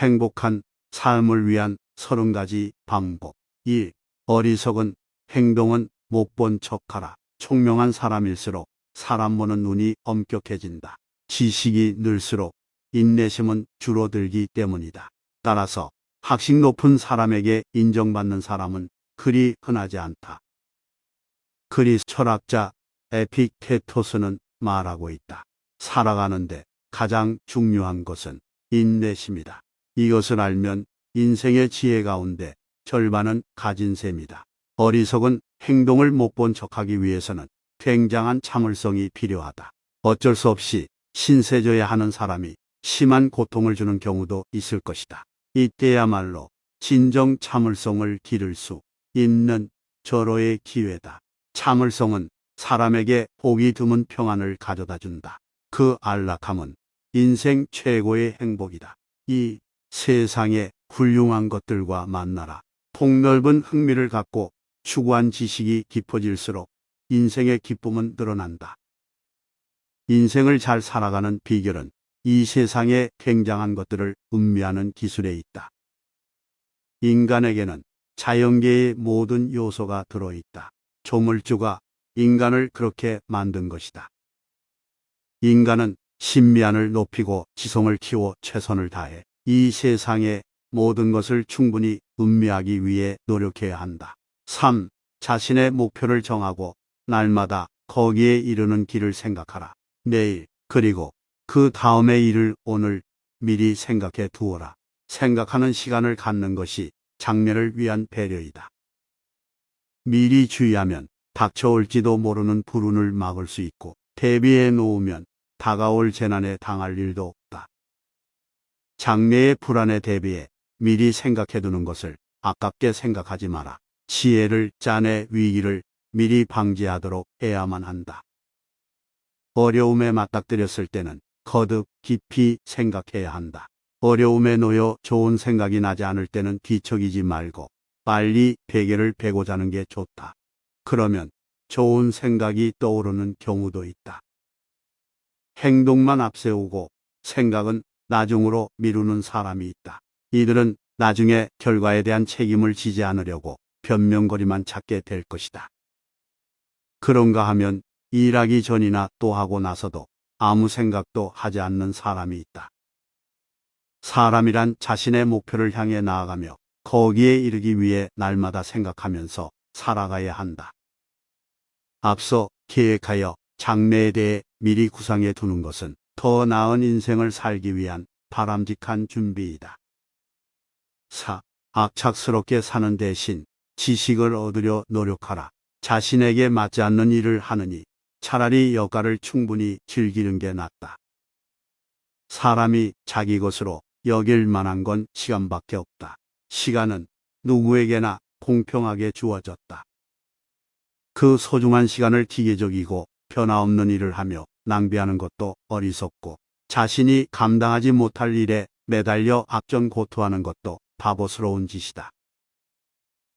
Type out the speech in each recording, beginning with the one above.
행복한 삶을 위한 30가지 방법. 1. 어리석은 행동은 못 본 척하라. 총명한 사람일수록 사람 보는 눈이 엄격해진다. 지식이 늘수록 인내심은 줄어들기 때문이다. 따라서 학식 높은 사람에게 인정받는 사람은 그리 흔하지 않다. 그리스 철학자 에픽테토스는 말하고 있다. 살아가는데 가장 중요한 것은 인내심이다. 이것을 알면 인생의 지혜 가운데 절반은 가진 셈이다. 어리석은 행동을 못 본 척하기 위해서는 굉장한 참을성이 필요하다. 어쩔 수 없이 신세져야 하는 사람이 심한 고통을 주는 경우도 있을 것이다. 이때야말로 진정 참을성을 기를 수 있는 절호의 기회다. 참을성은 사람에게 보기 드문 평안을 가져다 준다. 그 안락함은 인생 최고의 행복이다. 이 세상의 훌륭한 것들과 만나라. 폭넓은 흥미를 갖고 추구한 지식이 깊어질수록 인생의 기쁨은 늘어난다. 인생을 잘 살아가는 비결은 이 세상의 굉장한 것들을 음미하는 기술에 있다. 인간에게는 자연계의 모든 요소가 들어있다. 조물주가 인간을 그렇게 만든 것이다. 인간은 신미안을 높이고 지성을 키워 최선을 다해 이 세상의 모든 것을 충분히 음미하기 위해 노력해야 한다. 3. 자신의 목표를 정하고 날마다 거기에 이르는 길을 생각하라. 내일 그리고 그 다음의 일을 오늘 미리 생각해 두어라. 생각하는 시간을 갖는 것이 장래를 위한 배려이다. 미리 주의하면 닥쳐올지도 모르는 불운을 막을 수 있고 대비해 놓으면 다가올 재난에 당할 일도 없다. 장래의 불안에 대비해 미리 생각해 두는 것을 아깝게 생각하지 마라. 지혜를 짜내 위기를 미리 방지하도록 해야만 한다. 어려움에 맞닥뜨렸을 때는 거듭 깊이 생각해야 한다. 어려움에 놓여 좋은 생각이 나지 않을 때는 뒤척이지 말고 빨리 베개를 베고 자는 게 좋다. 그러면 좋은 생각이 떠오르는 경우도 있다. 행동만 앞세우고 생각은 나중으로 미루는 사람이 있다. 이들은 나중에 결과에 대한 책임을 지지 않으려고 변명거리만 찾게 될 것이다. 그런가 하면 일하기 전이나 또 하고 나서도 아무 생각도 하지 않는 사람이 있다. 사람이란 자신의 목표를 향해 나아가며 거기에 이르기 위해 날마다 생각하면서 살아가야 한다. 앞서 계획하여 장래에 대해 미리 구상해 두는 것은 더 나은 인생을 살기 위한 바람직한 준비이다. 4. 악착스럽게 사는 대신 지식을 얻으려 노력하라. 자신에게 맞지 않는 일을 하느니 차라리 여가를 충분히 즐기는 게 낫다. 사람이 자기 것으로 여길 만한 건 시간밖에 없다. 시간은 누구에게나 공평하게 주어졌다. 그 소중한 시간을 기계적이고 변화없는 일을 하며 낭비하는 것도 어리석고 자신이 감당하지 못할 일에 매달려 악전고투하는 것도 바보스러운 짓이다.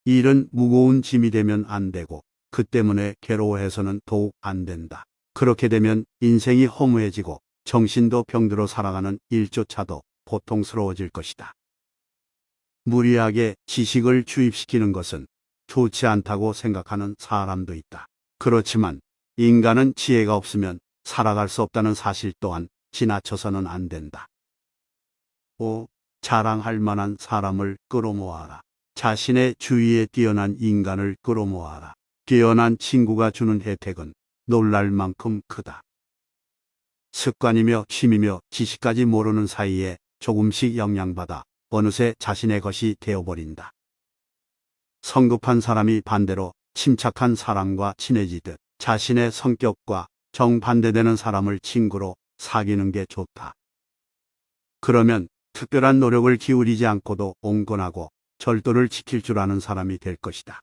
일은 무거운 짐이 되면 안 되고 그 때문에 괴로워해서는 더욱 안 된다. 그렇게 되면 인생이 허무해지고 정신도 병들어 살아가는 일조차도 고통스러워질 것이다. 무리하게 지식을 주입시키는 것은 좋지 않다고 생각하는 사람도 있다. 그렇지만 인간은 지혜가 없으면 살아갈 수 없다는 사실 또한 지나쳐서는 안 된다. 5. 자랑할 만한 사람을 끌어모아라. 자신의 주위에 뛰어난 인간을 끌어모아라. 뛰어난 친구가 주는 혜택은 놀랄 만큼 크다. 습관이며 취미며 지식까지 모르는 사이에 조금씩 영향받아 어느새 자신의 것이 되어버린다. 성급한 사람이 반대로 침착한 사람과 친해지듯 자신의 성격과 정반대되는 사람을 친구로 사귀는 게 좋다. 그러면 특별한 노력을 기울이지 않고도 온건하고 절도를 지킬 줄 아는 사람이 될 것이다.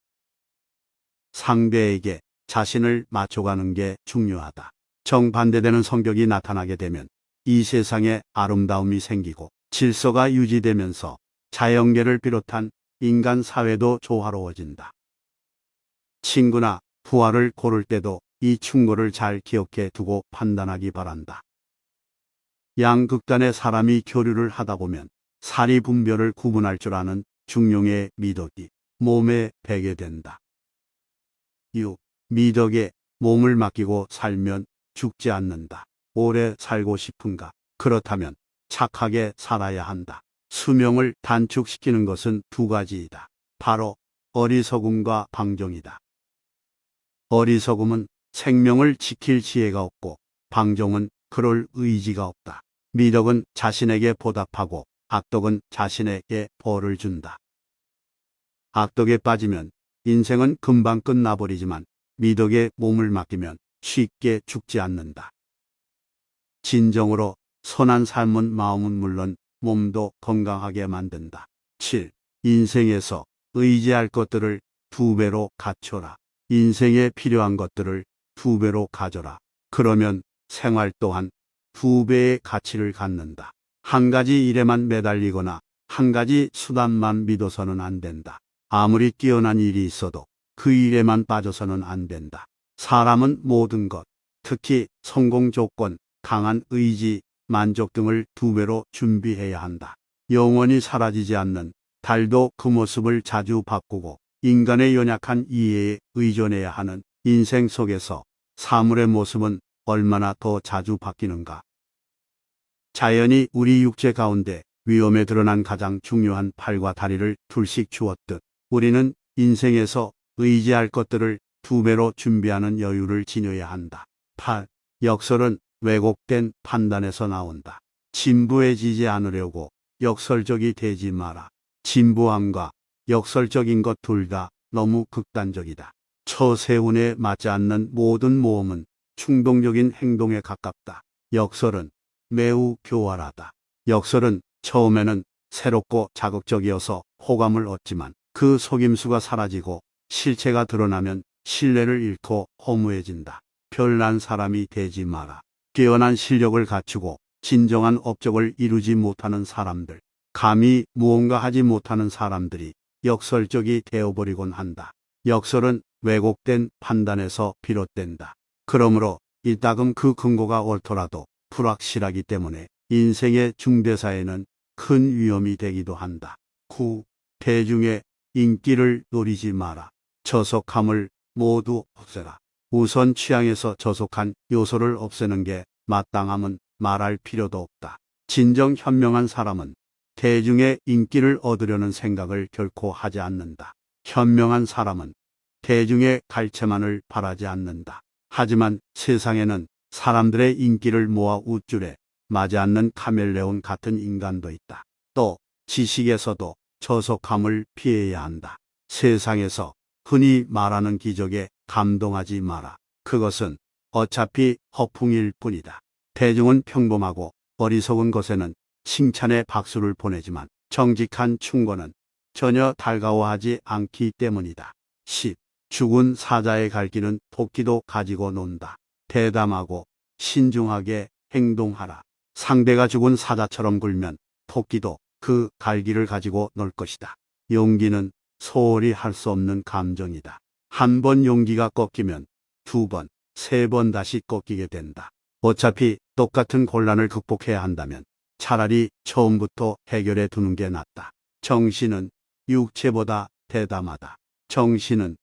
상대에게 자신을 맞춰가는 게 중요하다. 정반대되는 성격이 나타나게 되면 이 세상에 아름다움이 생기고 질서가 유지되면서 자연계를 비롯한 인간 사회도 조화로워진다. 친구나 부하를 고를 때도 이 충고를 잘 기억해 두고 판단하기 바란다. 양극단의 사람이 교류를 하다 보면 사리 분별을 구분할 줄 아는 중용의 미덕이 몸에 배게 된다. 6. 미덕에 몸을 맡기고 살면 죽지 않는다. 오래 살고 싶은가? 그렇다면 착하게 살아야 한다. 수명을 단축시키는 것은 두 가지이다. 바로 어리석음과 방종이다. 어리석음은 생명을 지킬 지혜가 없고 방종은 그럴 의지가 없다. 미덕은 자신에게 보답하고 악덕은 자신에게 벌을 준다. 악덕에 빠지면 인생은 금방 끝나버리지만 미덕에 몸을 맡기면 쉽게 죽지 않는다. 진정으로 선한 삶은 마음은 물론 몸도 건강하게 만든다. 7. 인생에서 의지할 것들을 2배로 갖춰라. 인생에 필요한 것들을 2배로 가져라. 그러면 생활 또한 2배의 가치를 갖는다. 한 가지 일에만 매달리거나 한 가지 수단만 믿어서는 안 된다. 아무리 뛰어난 일이 있어도 그 일에만 빠져서는 안 된다. 사람은 모든 것, 특히 성공 조건, 강한 의지, 만족 등을 2배로 준비해야 한다. 영원히 사라지지 않는 달도 그 모습을 자주 바꾸고 인간의 연약한 이해에 의존해야 하는 인생 속에서 사물의 모습은 얼마나 더 자주 바뀌는가. 자연이 우리 육체 가운데 위험에 드러난 가장 중요한 팔과 다리를 둘씩 주었듯 우리는 인생에서 의지할 것들을 2배로 준비하는 여유를 지녀야 한다. 8. 역설은 왜곡된 판단에서 나온다. 진부해지지 않으려고 역설적이 되지 마라. 진부함과 역설적인 것 둘 다 너무 극단적이다. 처세운에 맞지 않는 모든 모험은 충동적인 행동에 가깝다. 역설은 매우 교활하다. 역설은 처음에는 새롭고 자극적이어서 호감을 얻지만 그 속임수가 사라지고 실체가 드러나면 신뢰를 잃고 허무해진다. 별난 사람이 되지 마라. 뛰어난 실력을 갖추고 진정한 업적을 이루지 못하는 사람들, 감히 무언가 하지 못하는 사람들이 역설적이 되어버리곤 한다. 역설은 왜곡된 판단에서 비롯된다. 그러므로 이따금 그 근거가 옳더라도 불확실하기 때문에 인생의 중대사에는 큰 위험이 되기도 한다. 9. 대중의 인기를 노리지 마라. 저속함을 모두 없애라. 우선 취향에서 저속한 요소를 없애는 게 마땅함은 말할 필요도 없다. 진정 현명한 사람은 대중의 인기를 얻으려는 생각을 결코 하지 않는다. 현명한 사람은 대중의 갈채만을 바라지 않는다. 하지만 세상에는 사람들의 인기를 모아 우쭐에 맞지 않는 카멜레온 같은 인간도 있다. 또 지식에서도 저속함을 피해야 한다. 세상에서 흔히 말하는 기적에 감동하지 마라. 그것은 어차피 허풍일 뿐이다. 대중은 평범하고 어리석은 것에는 칭찬의 박수를 보내지만 정직한 충고는 전혀 달가워하지 않기 때문이다. 10. 죽은 사자의 갈기는 토끼도 가지고 논다. 대담하고 신중하게 행동하라. 상대가 죽은 사자처럼 굴면 토끼도 그 갈기를 가지고 놀 것이다. 용기는 소홀히 할 수 없는 감정이다. 한 번 용기가 꺾이면 2번, 3번 다시 꺾이게 된다. 어차피 똑같은 곤란을 극복해야 한다면 차라리 처음부터 해결해 두는 게 낫다. 정신은 육체보다 대담하다. 정신은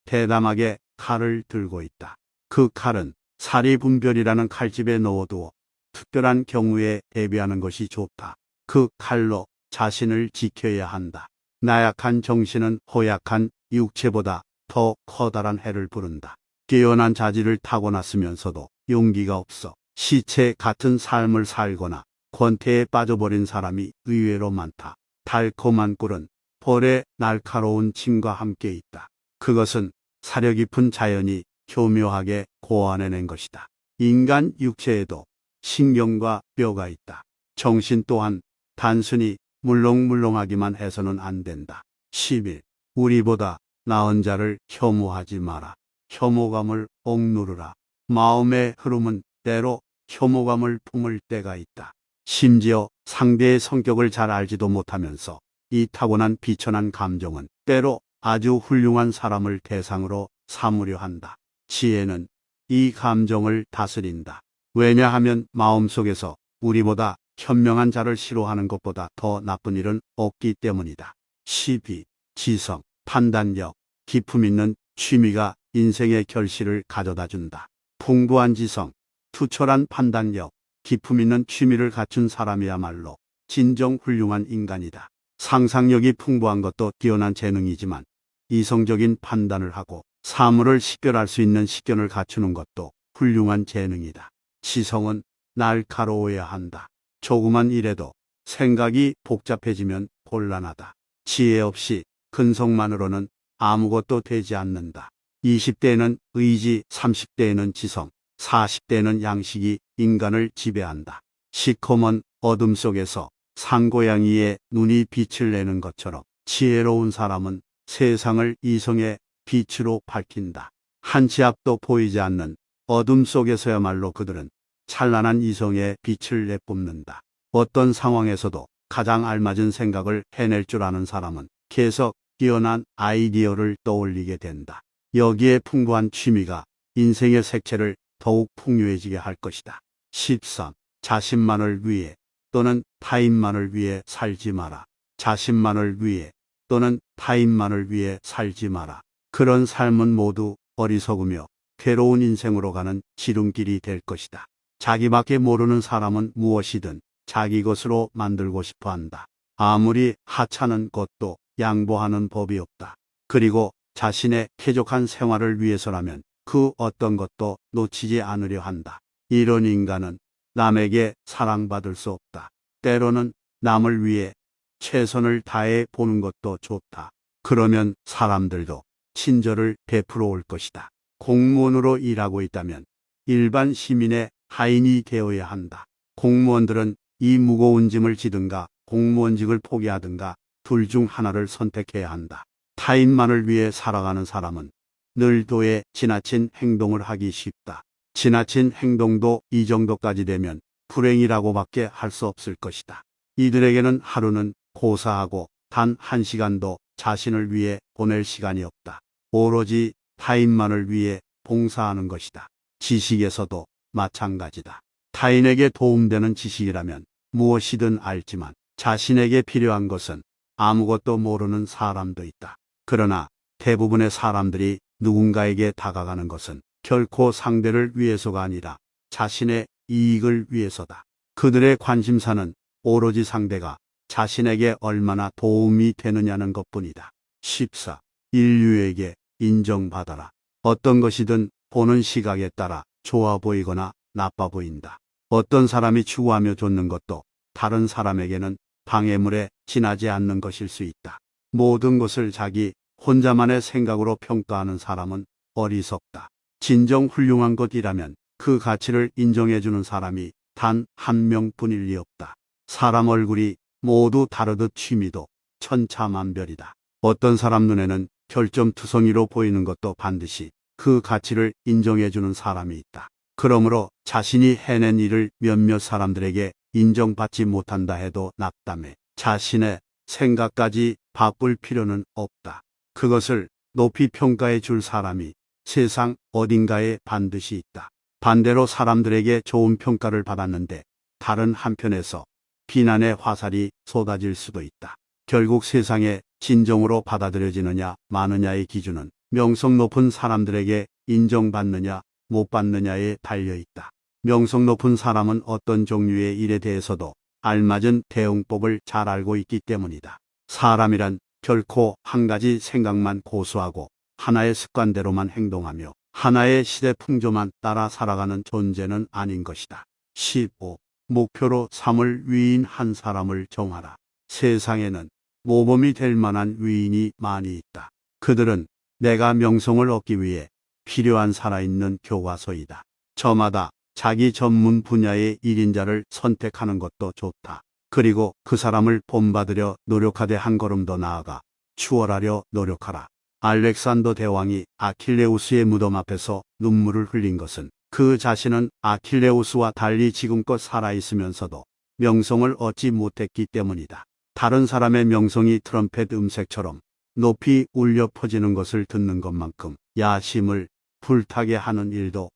대담하게 칼을 들고 있다. 그 칼은 사리분별이라는 칼집에 넣어두어 특별한 경우에 대비하는 것이 좋다. 그 칼로 자신을 지켜야 한다. 나약한 정신은 허약한 육체보다 더 커다란 해를 부른다. 뛰어난 자질을 타고났으면서도 용기가 없어 시체 같은 삶을 살거나 권태에 빠져버린 사람이 의외로 많다. 달콤한 꿀은 벌의 날카로운 침과 함께 있다. 그것은 사려 깊은 자연이 교묘하게 고안해낸 것이다. 인간 육체에도 신경과 뼈가 있다. 정신 또한 단순히 물렁물렁하기만 해서는 안 된다. 11. 우리보다 나은 자를 혐오하지 마라. 혐오감을 억누르라. 마음의 흐름은 때로 혐오감을 품을 때가 있다. 심지어 상대의 성격을 잘 알지도 못하면서 이 타고난 비천한 감정은 때로 아주 훌륭한 사람을 대상으로 삼으려 한다. 지혜는 이 감정을 다스린다. 왜냐하면 마음속에서 우리보다 현명한 자를 싫어하는 것보다 더 나쁜 일은 없기 때문이다. 12. 지성, 판단력, 기품 있는 취미가 인생의 결실을 가져다 준다. 풍부한 지성, 투철한 판단력, 기품 있는 취미를 갖춘 사람이야말로 진정 훌륭한 인간이다. 상상력이 풍부한 것도 뛰어난 재능이지만 이성적인 판단을 하고 사물을 식별할 수 있는 식견을 갖추는 것도 훌륭한 재능이다. 지성은 날카로워야 한다. 조그만 일에도 생각이 복잡해지면 곤란하다. 지혜 없이 근성만으로는 아무것도 되지 않는다. 20대에는 의지, 30대에는 지성, 40대에는 양식이 인간을 지배한다. 시커먼 어둠 속에서 산고양이의 눈이 빛을 내는 것처럼 지혜로운 사람은 세상을 이성의 빛으로 밝힌다. 한 치 앞도 보이지 않는 어둠 속에서야말로 그들은 찬란한 이성의 빛을 내뿜는다. 어떤 상황에서도 가장 알맞은 생각을 해낼 줄 아는 사람은 계속 뛰어난 아이디어를 떠올리게 된다. 여기에 풍부한 취미가 인생의 색채를 더욱 풍요해지게 할 것이다. 13. 자신만을 위해 또는 타인만을 위해 살지 마라. 자신만을 위해 또는 타인만을 위해 살지 마라. 그런 삶은 모두 어리석으며 괴로운 인생으로 가는 지름길이 될 것이다. 자기밖에 모르는 사람은 무엇이든 자기 것으로 만들고 싶어 한다. 아무리 하찮은 것도 양보하는 법이 없다. 그리고 자신의 쾌적한 생활을 위해서라면 그 어떤 것도 놓치지 않으려 한다. 이런 인간은 남에게 사랑받을 수 없다. 때로는 남을 위해 최선을 다해 보는 것도 좋다. 그러면 사람들도 친절을 베풀어 올 것이다. 공무원으로 일하고 있다면 일반 시민의 하인이 되어야 한다. 공무원들은 이 무거운 짐을 지든가 공무원직을 포기하든가 둘 중 하나를 선택해야 한다. 타인만을 위해 살아가는 사람은 늘 도에 지나친 행동을 하기 쉽다. 지나친 행동도 이 정도까지 되면 불행이라고밖에 할 수 없을 것이다. 이들에게는 하루는 고사하고 단 1시간도 자신을 위해 보낼 시간이 없다. 오로지 타인만을 위해 봉사하는 것이다. 지식에서도 마찬가지다. 타인에게 도움되는 지식이라면 무엇이든 알지만 자신에게 필요한 것은 아무것도 모르는 사람도 있다. 그러나 대부분의 사람들이 누군가에게 다가가는 것은 결코 상대를 위해서가 아니라 자신의 이익을 위해서다. 그들의 관심사는 오로지 상대가 자신에게 얼마나 도움이 되느냐는 것뿐이다. 14. 인류에게 인정받아라. 어떤 것이든 보는 시각에 따라 좋아 보이거나 나빠 보인다. 어떤 사람이 추구하며 좇는 것도 다른 사람에게는 방해물에 지나지 않는 것일 수 있다. 모든 것을 자기 혼자만의 생각으로 평가하는 사람은 어리석다. 진정 훌륭한 것이라면 그 가치를 인정해주는 사람이 단 한 명뿐일 리 없다. 사람 얼굴이 모두 다르듯 취미도 천차만별이다. 어떤 사람 눈에는 결점투성이로 보이는 것도 반드시 그 가치를 인정해주는 사람이 있다. 그러므로 자신이 해낸 일을 몇몇 사람들에게 인정받지 못한다 해도 낙담해 자신의 생각까지 바꿀 필요는 없다. 그것을 높이 평가해 줄 사람이 세상 어딘가에 반드시 있다. 반대로 사람들에게 좋은 평가를 받았는데 다른 한편에서 비난의 화살이 쏟아질 수도 있다. 결국 세상에 진정으로 받아들여지느냐 마느냐의 기준은 명성 높은 사람들에게 인정받느냐 못 받느냐에 달려 있다. 명성 높은 사람은 어떤 종류의 일에 대해서도 알맞은 대응법을 잘 알고 있기 때문이다. 사람이란 결코 한 가지 생각만 고수하고 하나의 습관대로만 행동하며 하나의 시대 풍조만 따라 살아가는 존재는 아닌 것이다. 15. 목표로 삼을 위인 한 사람을 정하라. 세상에는 모범이 될 만한 위인이 많이 있다. 그들은 내가 명성을 얻기 위해 필요한 살아있는 교과서이다. 저마다 자기 전문 분야의 1인자를 선택하는 것도 좋다. 그리고 그 사람을 본받으려 노력하되 한 걸음 더 나아가 추월하려 노력하라. 알렉산더 대왕이 아킬레우스의 무덤 앞에서 눈물을 흘린 것은 그 자신은 아킬레우스와 달리 지금껏 살아있으면서도 명성을 얻지 못했기 때문이다. 다른 사람의 명성이 트럼펫 음색처럼 높이 울려 퍼지는 것을 듣는 것만큼 야심을 불타게 하는 일도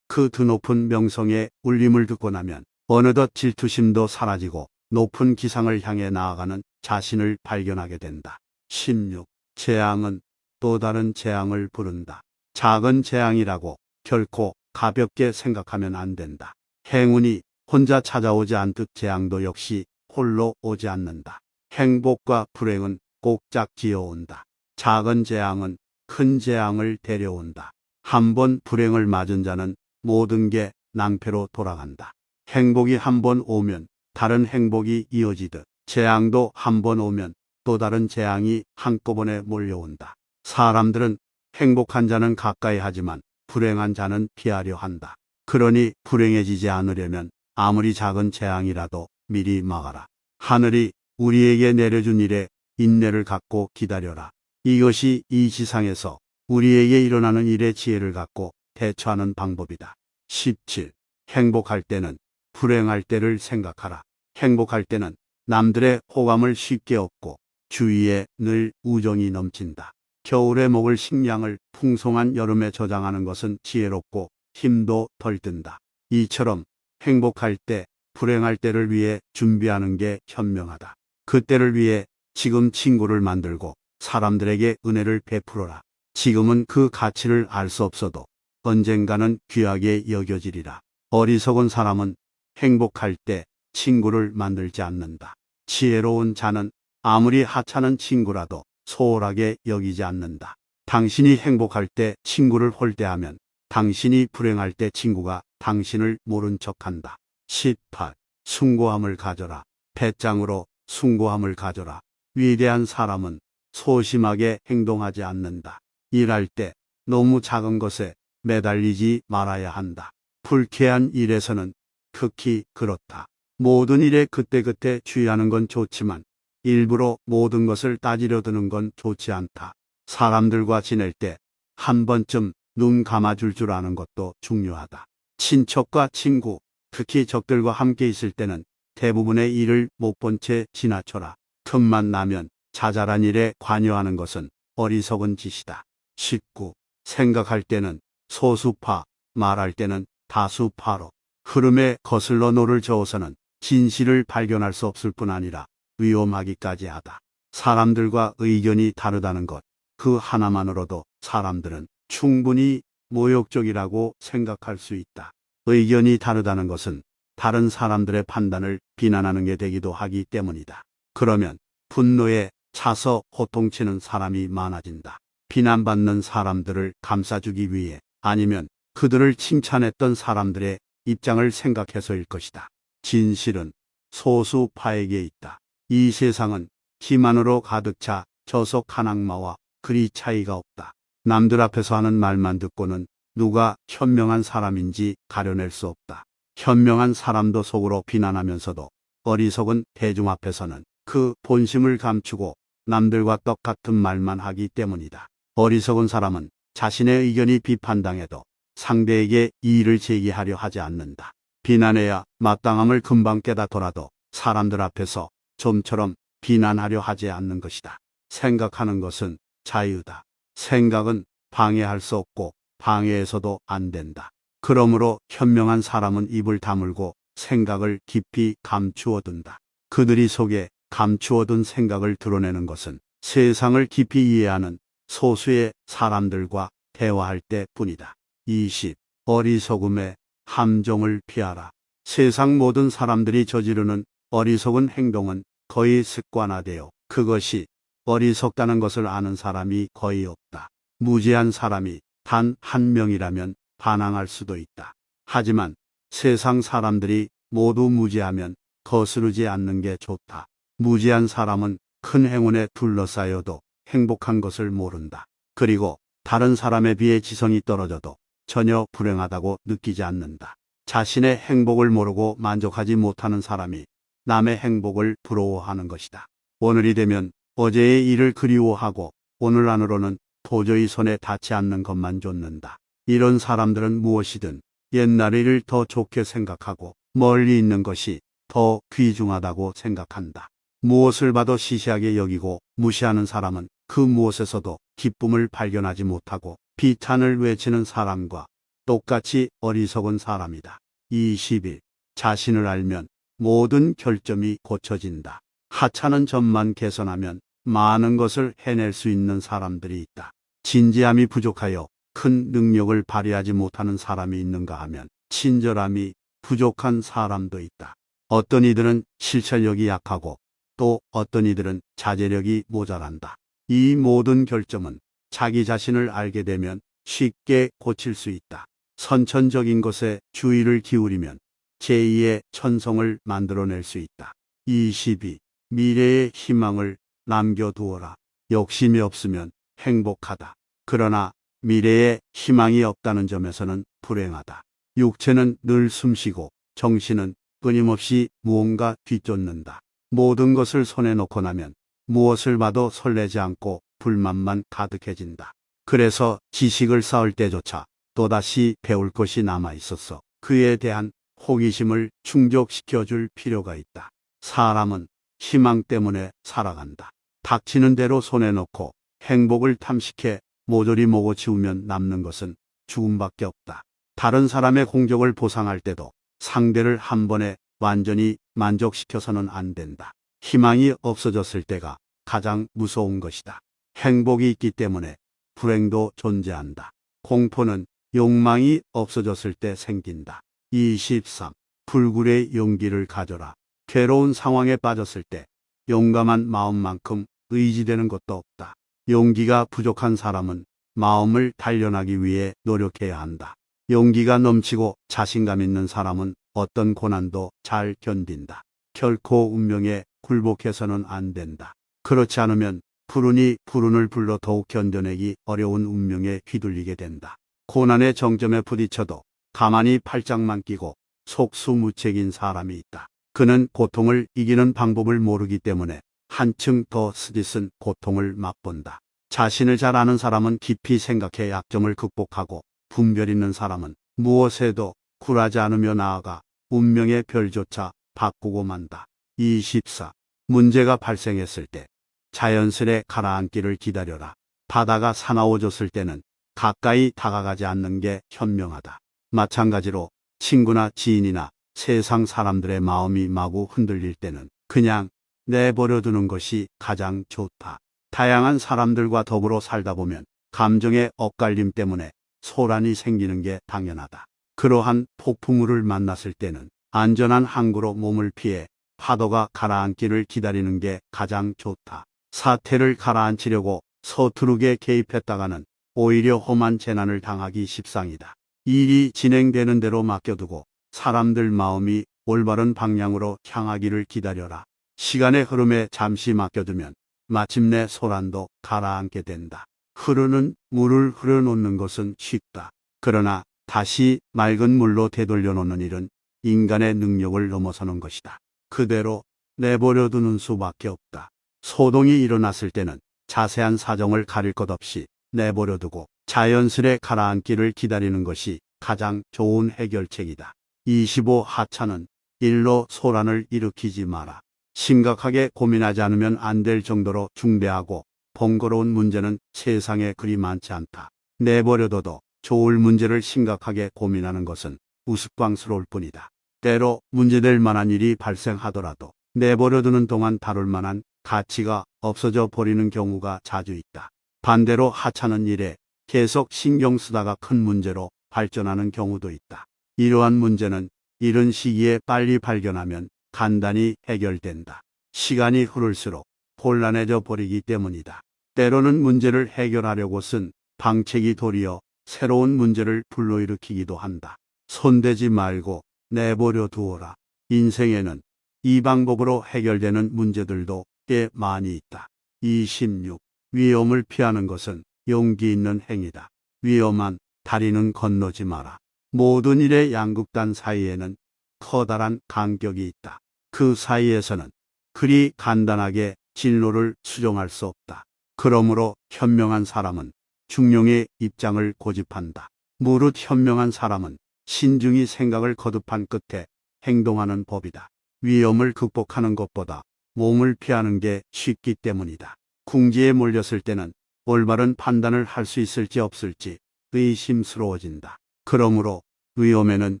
그 드높은 명성의 울림을 듣고 나면 어느덧 질투심도 사라지고 높은 기상을 향해 나아가는 자신을 발견하게 된다. 16. 재앙은 또 다른 재앙을 부른다. 작은 재앙이라고 결코 가볍게 생각하면 안 된다. 행운이 혼자 찾아오지 않듯 재앙도 역시 홀로 오지 않는다. 행복과 불행은 꼭 짝지어 온다. 작은 재앙은 큰 재앙을 데려온다. 한 번 불행을 맞은 자는 모든 게 낭패로 돌아간다. 행복이 한 번 오면 다른 행복이 이어지듯 재앙도 한 번 오면 또 다른 재앙이 한꺼번에 몰려온다. 사람들은 행복한 자는 가까이 하지만 불행한 자는 피하려 한다. 그러니 불행해지지 않으려면 아무리 작은 재앙이라도 미리 막아라. 하늘이 우리에게 내려준 일에 인내를 갖고 기다려라. 이것이 이 지상에서 우리에게 일어나는 일의 지혜를 갖고 대처하는 방법이다. 17. 행복할 때는 불행할 때를 생각하라. 행복할 때는 남들의 호감을 쉽게 얻고 주위에 늘 우정이 넘친다. 겨울에 먹을 식량을 풍성한 여름에 저장하는 것은 지혜롭고 힘도 덜 든다. 이처럼 행복할 때, 불행할 때를 위해 준비하는 게 현명하다. 그때를 위해 지금 친구를 만들고 사람들에게 은혜를 베풀어라. 지금은 그 가치를 알 수 없어도 언젠가는 귀하게 여겨지리라. 어리석은 사람은 행복할 때 친구를 만들지 않는다. 지혜로운 자는 아무리 하찮은 친구라도 소홀하게 여기지 않는다. 당신이 행복할 때 친구를 홀대하면 당신이 불행할 때 친구가 당신을 모른 척한다. 18. 숭고함을 가져라. 배짱으로 숭고함을 가져라. 위대한 사람은 소심하게 행동하지 않는다. 일할 때 너무 작은 것에 매달리지 말아야 한다. 불쾌한 일에서는 특히 그렇다. 모든 일에 그때그때 주의하는 건 좋지만 일부러 모든 것을 따지려 드는 건 좋지 않다. 사람들과 지낼 때 한 번쯤 눈 감아줄 줄 아는 것도 중요하다. 친척과 친구, 특히 적들과 함께 있을 때는 대부분의 일을 못 본 채 지나쳐라. 틈만 나면 자잘한 일에 관여하는 것은 어리석은 짓이다. 19. 생각할 때는 소수파, 말할 때는 다수파로. 흐름에 거슬러 노를 저어서는 진실을 발견할 수 없을 뿐 아니라 위험하기까지 하다. 사람들과 의견이 다르다는 것, 그 하나만으로도 사람들은 충분히 모욕적이라고 생각할 수 있다. 의견이 다르다는 것은 다른 사람들의 판단을 비난하는 게 되기도 하기 때문이다. 그러면 분노에 차서 호통치는 사람이 많아진다. 비난받는 사람들을 감싸주기 위해 아니면 그들을 칭찬했던 사람들의 입장을 생각해서일 것이다. 진실은 소수파에게 있다. 이 세상은 기만으로 가득 차 저속 한 악마와 그리 차이가 없다. 남들 앞에서 하는 말만 듣고는 누가 현명한 사람인지 가려낼 수 없다. 현명한 사람도 속으로 비난하면서도 어리석은 대중 앞에서는 그 본심을 감추고 남들과 똑같은 말만 하기 때문이다. 어리석은 사람은 자신의 의견이 비판당해도 상대에게 이의를 제기하려 하지 않는다. 비난해야 마땅함을 금방 깨닫더라도 사람들 앞에서 좀처럼 비난하려 하지 않는 것이다. 생각하는 것은 자유다. 생각은 방해할 수 없고 방해해서도 안 된다. 그러므로 현명한 사람은 입을 다물고 생각을 깊이 감추어둔다. 그들이 속에 감추어둔 생각을 드러내는 것은 세상을 깊이 이해하는 소수의 사람들과 대화할 때뿐이다. 20. 어리석음의 함정을 피하라. 세상 모든 사람들이 저지르는 어리석은 행동은 거의 습관화되어 그것이 어리석다는 것을 아는 사람이 거의 없다. 무지한 사람이 단 한 명이라면 반항할 수도 있다. 하지만 세상 사람들이 모두 무지하면 거스르지 않는 게 좋다. 무지한 사람은 큰 행운에 둘러싸여도 행복한 것을 모른다. 그리고 다른 사람에 비해 지성이 떨어져도 전혀 불행하다고 느끼지 않는다. 자신의 행복을 모르고 만족하지 못하는 사람이 남의 행복을 부러워하는 것이다. 오늘이 되면 어제의 일을 그리워하고 오늘 안으로는 도저히 손에 닿지 않는 것만 좇는다. 이런 사람들은 무엇이든 옛날 일을 더 좋게 생각하고 멀리 있는 것이 더 귀중하다고 생각한다. 무엇을 봐도 시시하게 여기고 무시하는 사람은 그 무엇에서도 기쁨을 발견하지 못하고 비탄을 외치는 사람과 똑같이 어리석은 사람이다. 21. 자신을 알면 모든 결점이 고쳐진다. 하찮은 점만 개선하면 많은 것을 해낼 수 있는 사람들이 있다. 진지함이 부족하여 큰 능력을 발휘하지 못하는 사람이 있는가 하면 친절함이 부족한 사람도 있다. 어떤 이들은 실천력이 약하고 또 어떤 이들은 자제력이 모자란다. 이 모든 결점은 자기 자신을 알게 되면 쉽게 고칠 수 있다. 선천적인 것에 주의를 기울이면 제2의 천성을 만들어낼 수 있다. 22. 미래의 희망을 남겨두어라. 욕심이 없으면 행복하다. 그러나 미래에 희망이 없다는 점에서는 불행하다. 육체는 늘 숨쉬고 정신은 끊임없이 무언가 뒤쫓는다. 모든 것을 손에 놓고 나면 무엇을 봐도 설레지 않고 불만만 가득해진다. 그래서 지식을 쌓을 때조차 또다시 배울 것이 남아 있어서 그에 대한 호기심을 충족시켜줄 필요가 있다. 사람은 희망 때문에 살아간다. 닥치는 대로 손에 놓고 행복을 탐식해 모조리 먹어 치우면 남는 것은 죽음밖에 없다. 다른 사람의 공적을 보상할 때도 상대를 한 번에 완전히 만족시켜서는 안 된다. 희망이 없어졌을 때가 가장 무서운 것이다. 행복이 있기 때문에 불행도 존재한다. 공포는 욕망이 없어졌을 때 생긴다. 23. 불굴의 용기를 가져라. 괴로운 상황에 빠졌을 때 용감한 마음만큼 의지되는 것도 없다. 용기가 부족한 사람은 마음을 단련하기 위해 노력해야 한다. 용기가 넘치고 자신감 있는 사람은 어떤 고난도 잘 견딘다. 결코 운명에 굴복해서는 안 된다. 그렇지 않으면 푸른이 푸른을 불러 더욱 견뎌내기 어려운 운명에 휘둘리게 된다. 고난의 정점에 부딪혀도 가만히 팔짱만 끼고 속수무책인 사람이 있다. 그는 고통을 이기는 방법을 모르기 때문에 한층 더 쓰디쓴 고통을 맛본다. 자신을 잘 아는 사람은 깊이 생각해 약점을 극복하고 분별 있는 사람은 무엇에도 굴하지 않으며 나아가 운명의 별조차 바꾸고 만다. 24. 문제가 발생했을 때 자연스레 가라앉기를 기다려라. 바다가 사나워졌을 때는 가까이 다가가지 않는 게 현명하다. 마찬가지로 친구나 지인이나 세상 사람들의 마음이 마구 흔들릴 때는 그냥 내버려두는 것이 가장 좋다. 다양한 사람들과 더불어 살다 보면 감정의 엇갈림 때문에 소란이 생기는 게 당연하다. 그러한 폭풍우를 만났을 때는 안전한 항구로 몸을 피해 파도가 가라앉기를 기다리는 게 가장 좋다. 사태를 가라앉히려고 서투르게 개입했다가는 오히려 험한 재난을 당하기 십상이다. 일이 진행되는 대로 맡겨두고 사람들 마음이 올바른 방향으로 향하기를 기다려라. 시간의 흐름에 잠시 맡겨두면 마침내 소란도 가라앉게 된다. 흐르는 물을 흐려놓는 것은 쉽다. 그러나 다시 맑은 물로 되돌려 놓는 일은 인간의 능력을 넘어서는 것이다. 그대로 내버려두는 수밖에 없다. 소동이 일어났을 때는 자세한 사정을 가릴 것 없이 내버려두고 자연스레 가라앉기를 기다리는 것이 가장 좋은 해결책이다. 25. 하찮은 일로 소란을 일으키지 마라. 심각하게 고민하지 않으면 안 될 정도로 중대하고 번거로운 문제는 세상에 그리 많지 않다. 내버려둬도 좋을 문제를 심각하게 고민하는 것은 우스꽝스러울 뿐이다. 때로 문제될 만한 일이 발생하더라도 내버려두는 동안 다룰 만한 가치가 없어져 버리는 경우가 자주 있다. 반대로 하찮은 일에 계속 신경 쓰다가 큰 문제로 발전하는 경우도 있다. 이러한 문제는 이른 시기에 빨리 발견하면 간단히 해결된다. 시간이 흐를수록 곤란해져 버리기 때문이다. 때로는 문제를 해결하려고 쓴 방책이 도리어 새로운 문제를 불러일으키기도 한다. 손대지 말고 내버려 두어라. 인생에는 이 방법으로 해결되는 문제들도 꽤 많이 있다. 26. 위험을 피하는 것은 용기 있는 행위다. 위험한 다리는 건너지 마라. 모든 일의 양극단 사이에는 커다란 간격이 있다. 그 사이에서는 그리 간단하게 진로를 수정할 수 없다. 그러므로 현명한 사람은 중용의 입장을 고집한다. 무릇 현명한 사람은 신중히 생각을 거듭한 끝에 행동하는 법이다. 위험을 극복하는 것보다 몸을 피하는 게 쉽기 때문이다. 궁지에 몰렸을 때는 올바른 판단을 할 수 있을지 없을지 의심스러워진다. 그러므로 위험에는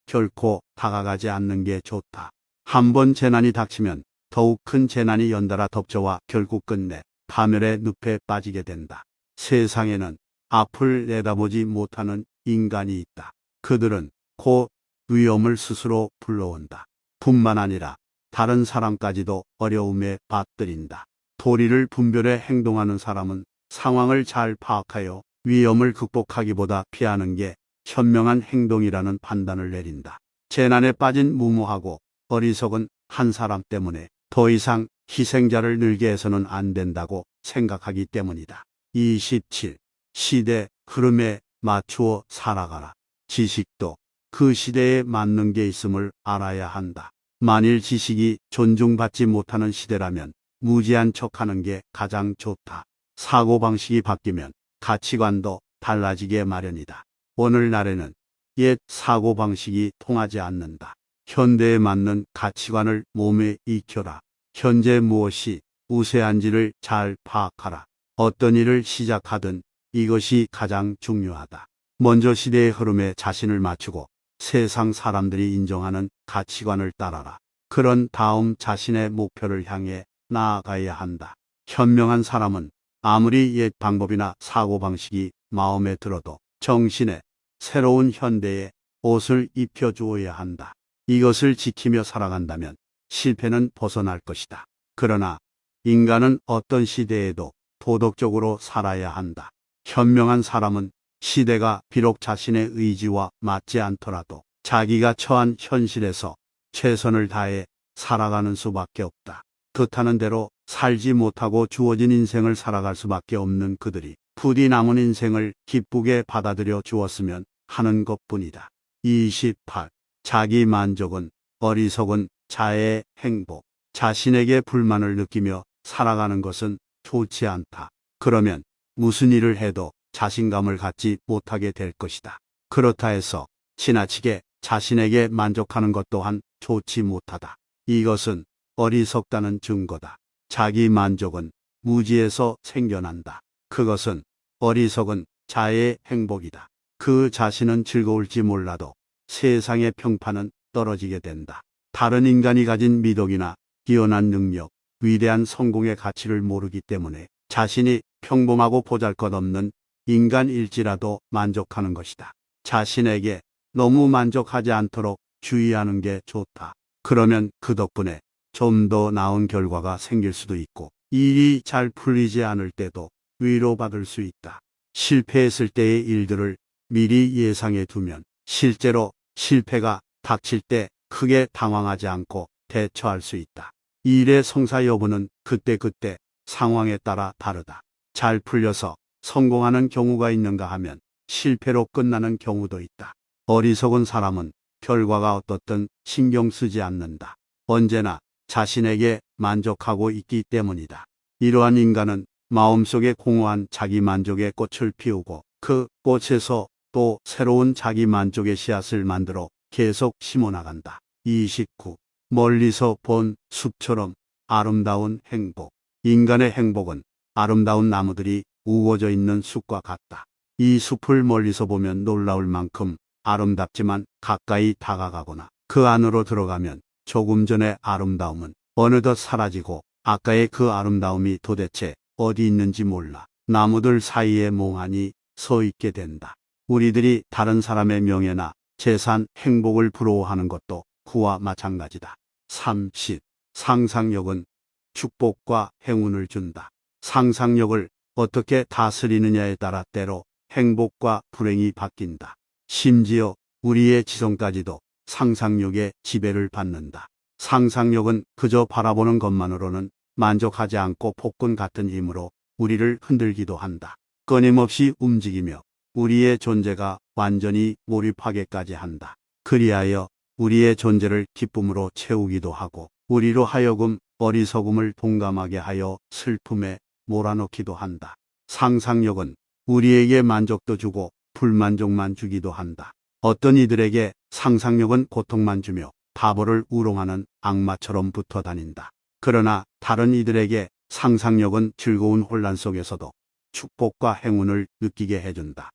결코 다가가지 않는 게 좋다. 한 번 재난이 닥치면 더욱 큰 재난이 연달아 덮쳐와 결국 끝내 파멸의 늪에 빠지게 된다. 세상에는 앞을 내다보지 못하는 인간이 있다. 그들은 곧 위험을 스스로 불러온다. 뿐만 아니라 다른 사람까지도 어려움에 빠뜨린다. 도리를 분별해 행동하는 사람은 상황을 잘 파악하여 위험을 극복하기보다 피하는 게 현명한 행동이라는 판단을 내린다. 재난에 빠진 무모하고 어리석은 한 사람 때문에 더 이상 희생자를 늘게 해서는 안 된다고 생각하기 때문이다. 27. 시대 흐름에 맞추어 살아가라. 지식도 그 시대에 맞는 게 있음을 알아야 한다. 만일 지식이 존중받지 못하는 시대라면 무지한 척하는 게 가장 좋다. 사고방식이 바뀌면 가치관도 달라지게 마련이다. 오늘날에는 옛 사고방식이 통하지 않는다. 현대에 맞는 가치관을 몸에 익혀라. 현재 무엇이 우세한지를 잘 파악하라. 어떤 일을 시작하든 이것이 가장 중요하다. 먼저 시대의 흐름에 자신을 맞추고 세상 사람들이 인정하는 가치관을 따라라. 그런 다음 자신의 목표를 향해 나아가야 한다. 현명한 사람은 아무리 옛 방법이나 사고방식이 마음에 들어도 정신에 새로운 현대의 옷을 입혀주어야 한다. 이것을 지키며 살아간다면 실패는 벗어날 것이다. 그러나 인간은 어떤 시대에도 도덕적으로 살아야 한다. 현명한 사람은 시대가 비록 자신의 의지와 맞지 않더라도 자기가 처한 현실에서 최선을 다해 살아가는 수밖에 없다. 뜻하는 대로 살지 못하고 주어진 인생을 살아갈 수밖에 없는 그들이 부디 남은 인생을 기쁘게 받아들여 주었으면 하는 것뿐이다. 28. 자기 만족은 어리석은 자의 행복. 자신에게 불만을 느끼며 살아가는 것은 좋지 않다. 그러면 무슨 일을 해도 자신감을 갖지 못하게 될 것이다. 그렇다 해서 지나치게 자신에게 만족하는 것 또한 좋지 못하다. 이것은 어리석다는 증거다. 자기 만족은 무지에서 생겨난다. 그것은 어리석은 자의 행복이다. 그 자신은 즐거울지 몰라도 세상의 평판은 떨어지게 된다. 다른 인간이 가진 미덕이나 뛰어난 능력, 위대한 성공의 가치를 모르기 때문에 자신이 평범하고 보잘것없는 인간일지라도 만족하는 것이다. 자신에게 너무 만족하지 않도록 주의하는 게 좋다. 그러면 그 덕분에 좀 더 나은 결과가 생길 수도 있고 일이 잘 풀리지 않을 때도 위로받을 수 있다. 실패했을 때의 일들을 미리 예상해 두면 실제로 실패가 닥칠 때 크게 당황하지 않고 대처할 수 있다. 일의 성사 여부는 그때그때 상황에 따라 다르다. 잘 풀려서 성공하는 경우가 있는가 하면 실패로 끝나는 경우도 있다. 어리석은 사람은 결과가 어떻든 신경 쓰지 않는다. 언제나 자신에게 만족하고 있기 때문이다. 이러한 인간은 마음속에 공허한 자기 만족의 꽃을 피우고 그 꽃에서 또 새로운 자기 만족의 씨앗을 만들어 계속 심어나간다. 29. 멀리서 본 숲처럼 아름다운 행복. 인간의 행복은 아름다운 나무들이 우거져 있는 숲과 같다. 이 숲을 멀리서 보면 놀라울 만큼 아름답지만 가까이 다가가거나 그 안으로 들어가면 조금 전의 아름다움은 어느덧 사라지고 아까의 그 아름다움이 도대체 어디 있는지 몰라 나무들 사이에 몽하니 서 있게 된다. 우리들이 다른 사람의 명예나 재산, 행복을 부러워하는 것도 그와 마찬가지다. 30. 상상력은 축복과 행운을 준다. 상상력을 어떻게 다스리느냐에 따라 때로 행복과 불행이 바뀐다. 심지어 우리의 지성까지도 상상력의 지배를 받는다. 상상력은 그저 바라보는 것만으로는 만족하지 않고 폭군 같은 힘으로 우리를 흔들기도 한다. 끊임없이 움직이며 우리의 존재가 완전히 몰입하게까지 한다. 그리하여 우리의 존재를 기쁨으로 채우기도 하고 우리로 하여금 어리석음을 동감하게 하여 슬픔에 몰아넣기도 한다. 상상력은 우리에게 만족도 주고 불만족만 주기도 한다. 어떤 이들에게 상상력은 고통만 주며 바보를 우롱하는 악마처럼 붙어 다닌다. 그러나 다른 이들에게 상상력은 즐거운 혼란 속에서도 축복과 행운을 느끼게 해준다.